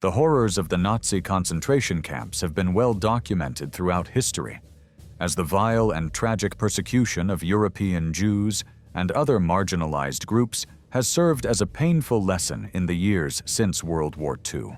The horrors of the Nazi concentration camps have been well documented throughout history, as the vile and tragic persecution of European Jews and other marginalized groups has served as a painful lesson in the years since World War II.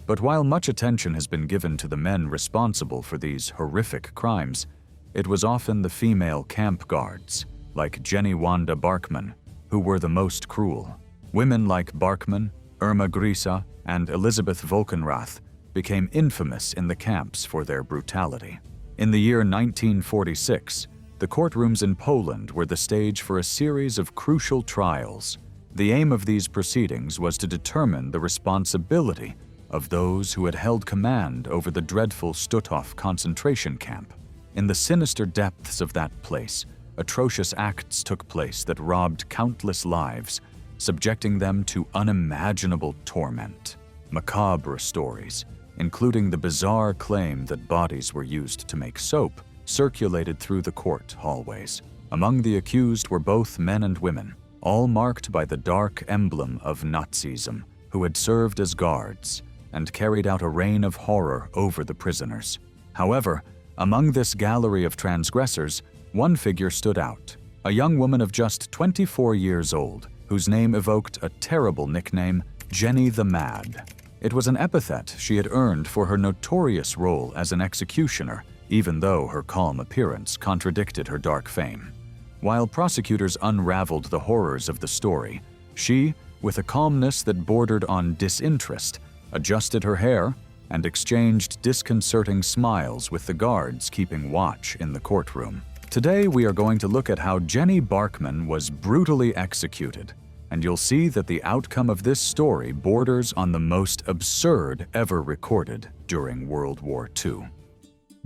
But while much attention has been given to the men responsible for these horrific crimes, it was often the female camp guards, like Jenny Barkmann, who were the most cruel. Women like Barkmann, Irma Grisa, and Elisabeth Volkenrath became infamous in the camps for their brutality. In the year 1946, the courtrooms in Poland were the stage for a series of crucial trials. The aim of these proceedings was to determine the responsibility of those who had held command over the dreadful Stutthof concentration camp. In the sinister depths of that place, atrocious acts took place that robbed countless lives, subjecting them to unimaginable torment. Macabre stories, including the bizarre claim that bodies were used to make soap, circulated through the court hallways. Among the accused were both men and women, all marked by the dark emblem of Nazism, who had served as guards and carried out a reign of horror over the prisoners. However, among this gallery of transgressors, one figure stood out, a young woman of just 24 years old, whose name evoked a terrible nickname, Jenny the Mad. It was an epithet she had earned for her notorious role as an executioner, even though her calm appearance contradicted her dark fame. While prosecutors unraveled the horrors of the story, she, with a calmness that bordered on disinterest, adjusted her hair and exchanged disconcerting smiles with the guards keeping watch in the courtroom. Today we are going to look at how Jenny Barkmann was brutally executed, and you'll see that the outcome of this story borders on the most absurd ever recorded during World War II.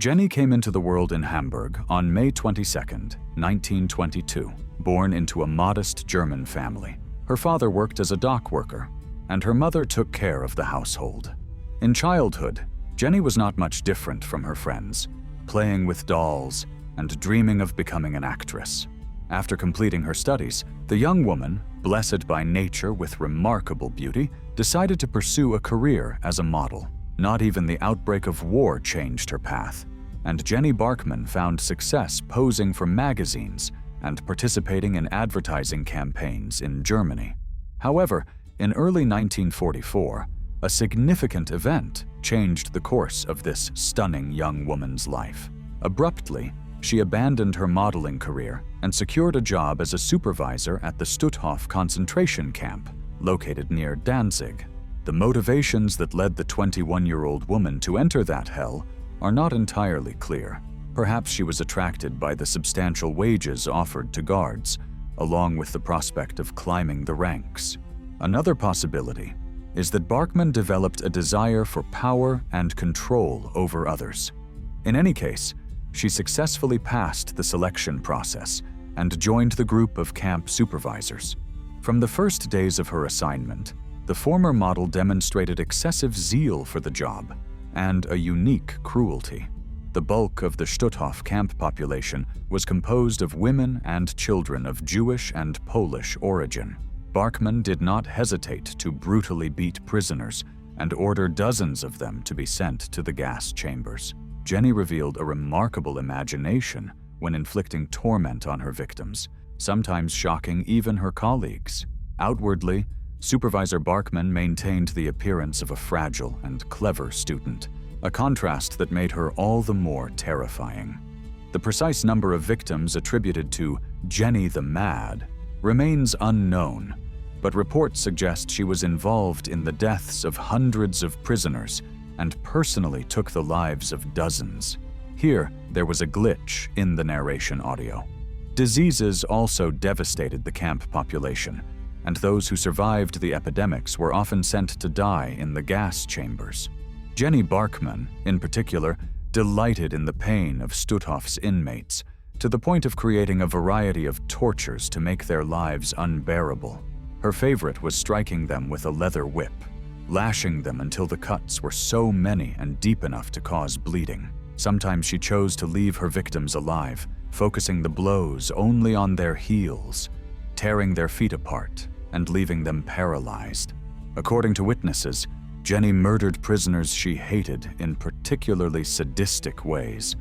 Jenny came into the world in Hamburg on May 22, 1922, born into a modest German family. Her father worked as a dock worker, and her mother took care of the household. In childhood, Jenny was not much different from her friends, playing with dolls and dreaming of becoming an actress. After completing her studies, the young woman, blessed by nature with remarkable beauty, decided to pursue a career as a model. Not even the outbreak of war changed her path, and Jenny Barkmann found success posing for magazines and participating in advertising campaigns in Germany. However, in early 1944, a significant event changed the course of this stunning young woman's life. Abruptly, she abandoned her modeling career and secured a job as a supervisor at the Stutthof concentration camp, located near Danzig. The motivations that led the 21-year-old woman to enter that hell are not entirely clear. Perhaps she was attracted by the substantial wages offered to guards, along with the prospect of climbing the ranks. Another possibility is that Barkmann developed a desire for power and control over others. In any case, she successfully passed the selection process and joined the group of camp supervisors. From the first days of her assignment, the former model demonstrated excessive zeal for the job and a unique cruelty. The bulk of the Stutthof camp population was composed of women and children of Jewish and Polish origin. Barkmann did not hesitate to brutally beat prisoners and order dozens of them to be sent to the gas chambers. Jenny revealed a remarkable imagination when inflicting torment on her victims, sometimes shocking even her colleagues. Outwardly, Supervisor Barkmann maintained the appearance of a fragile and clever student, a contrast that made her all the more terrifying. The precise number of victims attributed to Jenny the Mad remains unknown, but reports suggest she was involved in the deaths of hundreds of prisoners and personally took the lives of dozens. Here, there was a glitch in the narration audio. Diseases also devastated the camp population, and those who survived the epidemics were often sent to die in the gas chambers. Jenny Barkmann, in particular, delighted in the pain of Stutthof's inmates, to the point of creating a variety of tortures to make their lives unbearable. Her favorite was striking them with a leather whip, lashing them until the cuts were so many and deep enough to cause bleeding. Sometimes she chose to leave her victims alive, focusing the blows only on their heels, tearing their feet apart and leaving them paralyzed. According to witnesses, Jenny murdered prisoners she hated in particularly sadistic ways,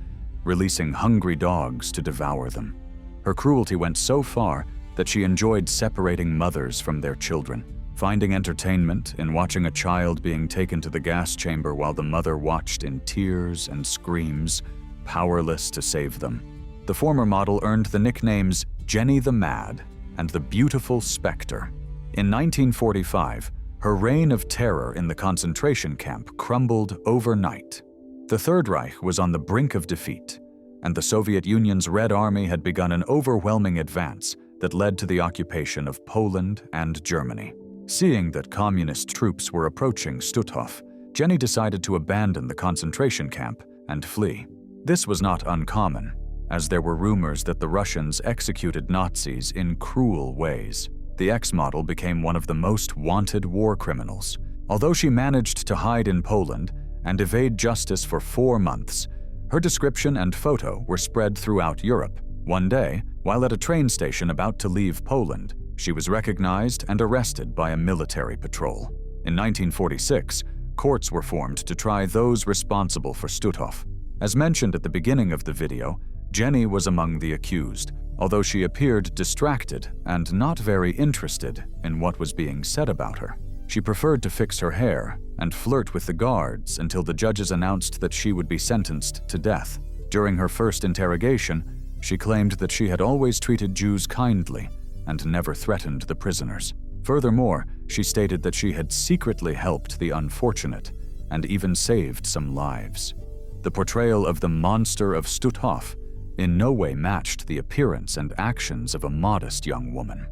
releasing hungry dogs to devour them. Her cruelty went so far that she enjoyed separating mothers from their children, finding entertainment in watching a child being taken to the gas chamber while the mother watched in tears and screams, powerless to save them. The former model earned the nicknames Jenny the Mad and the Beautiful Spectre. In 1945, her reign of terror in the concentration camp crumbled overnight. The Third Reich was on the brink of defeat, and the Soviet Union's Red Army had begun an overwhelming advance that led to the occupation of Poland and Germany. Seeing that communist troops were approaching Stutthof, Jenny decided to abandon the concentration camp and flee. This was not uncommon, as there were rumors that the Russians executed Nazis in cruel ways. The ex-model became one of the most wanted war criminals. Although she managed to hide in Poland and evade justice for 4 months, her description and photo were spread throughout Europe. One day, while at a train station about to leave Poland, she was recognized and arrested by a military patrol. In 1946, courts were formed to try those responsible for Stutthof. As mentioned at the beginning of the video, Jenny was among the accused, although she appeared distracted and not very interested in what was being said about her. She preferred to fix her hair and flirt with the guards until the judges announced that she would be sentenced to death. During her first interrogation, she claimed that she had always treated Jews kindly and never threatened the prisoners. Furthermore, she stated that she had secretly helped the unfortunate and even saved some lives. The portrayal of the monster of Stutthof in no way matched the appearance and actions of a modest young woman.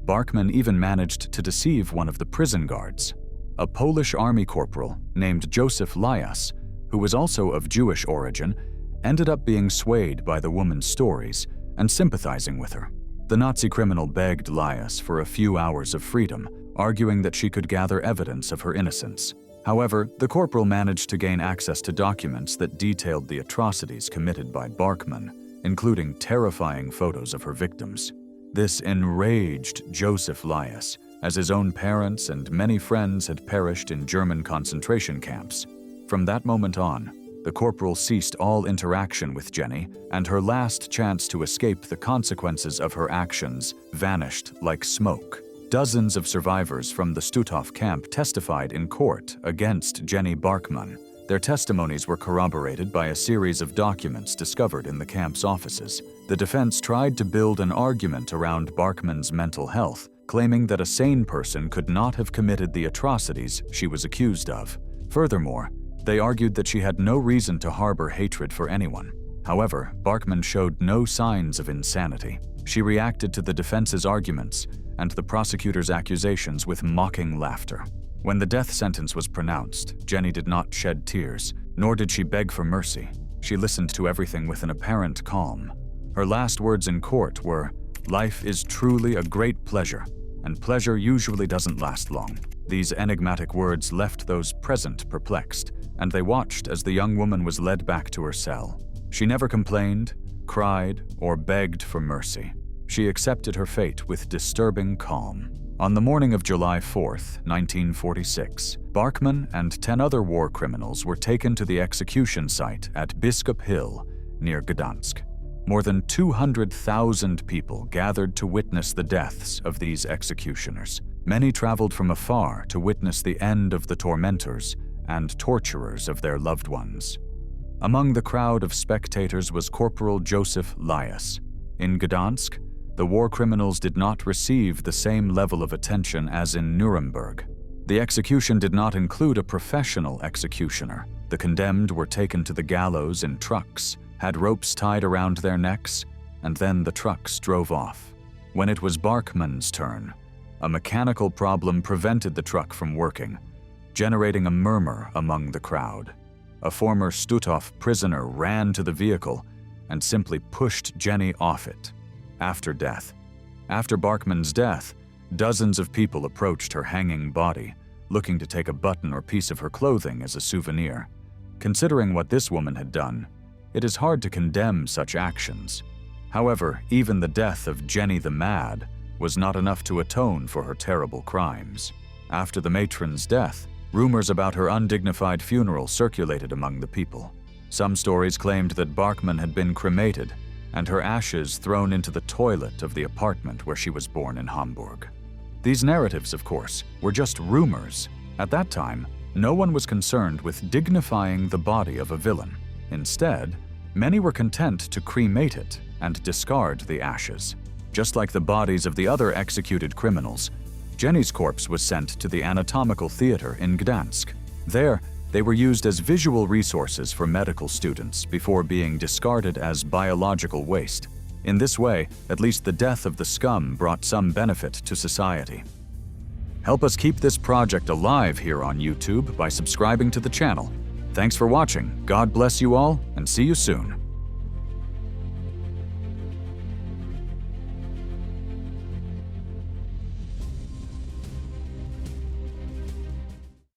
Barkmann even managed to deceive one of the prison guards. A Polish army corporal named Joseph Lias, who was also of Jewish origin, ended up being swayed by the woman's stories and sympathizing with her. The Nazi criminal begged Lias for a few hours of freedom, arguing that she could gather evidence of her innocence. However, the corporal managed to gain access to documents that detailed the atrocities committed by Barkmann, including terrifying photos of her victims. This enraged Joseph Lias, as his own parents and many friends had perished in German concentration camps. From that moment on, the corporal ceased all interaction with Jenny, and her last chance to escape the consequences of her actions vanished like smoke. Dozens of survivors from the Stutthof camp testified in court against Jenny Barkmann. Their testimonies were corroborated by a series of documents discovered in the camp's offices. The defense tried to build an argument around Barkmann's mental health, claiming that a sane person could not have committed the atrocities she was accused of. Furthermore, they argued that she had no reason to harbor hatred for anyone. However, Barkmann showed no signs of insanity. She reacted to the defense's arguments and the prosecutor's accusations with mocking laughter. When the death sentence was pronounced, Jenny did not shed tears, nor did she beg for mercy. She listened to everything with an apparent calm. Her last words in court were, "Life is truly a great pleasure, and pleasure usually doesn't last long." These enigmatic words left those present perplexed, and they watched as the young woman was led back to her cell. She never complained, cried, or begged for mercy. She accepted her fate with disturbing calm. On the morning of July 4th, 1946, Barkmann and 10 other war criminals were taken to the execution site at Biskup Hill, near Gdansk. More than 200,000 people gathered to witness the deaths of these executioners. Many traveled from afar to witness the end of the tormentors and torturers of their loved ones. Among the crowd of spectators was Corporal Joseph Lias. In Gdansk, the war criminals did not receive the same level of attention as in Nuremberg. The execution did not include a professional executioner. The condemned were taken to the gallows in trucks, had ropes tied around their necks, and then the trucks drove off. When it was Barkmann's turn, a mechanical problem prevented the truck from working, generating a murmur among the crowd. A former Stutthof prisoner ran to the vehicle and simply pushed Jenny off it. After Barkmann's death, dozens of people approached her hanging body, looking to take a button or piece of her clothing as a souvenir. Considering what this woman had done, it is hard to condemn such actions. However, even the death of Jenny the Mad was not enough to atone for her terrible crimes. After the matron's death, Rumors about her undignified funeral circulated among the people. Some stories claimed that Barkmann had been cremated and her ashes thrown into the toilet of the apartment where she was born in Hamburg. These narratives, of course, were just rumors. At that time, no one was concerned with dignifying the body of a villain. Instead, many were content to cremate it and discard the ashes. Just like the bodies of the other executed criminals, Jenny's corpse was sent to the anatomical theater in Gdansk. There, they were used as visual resources for medical students before being discarded as biological waste. In this way, at least the death of the scum brought some benefit to society. Help us keep this project alive here on YouTube by subscribing to the channel. Thanks for watching, God bless you all, and see you soon.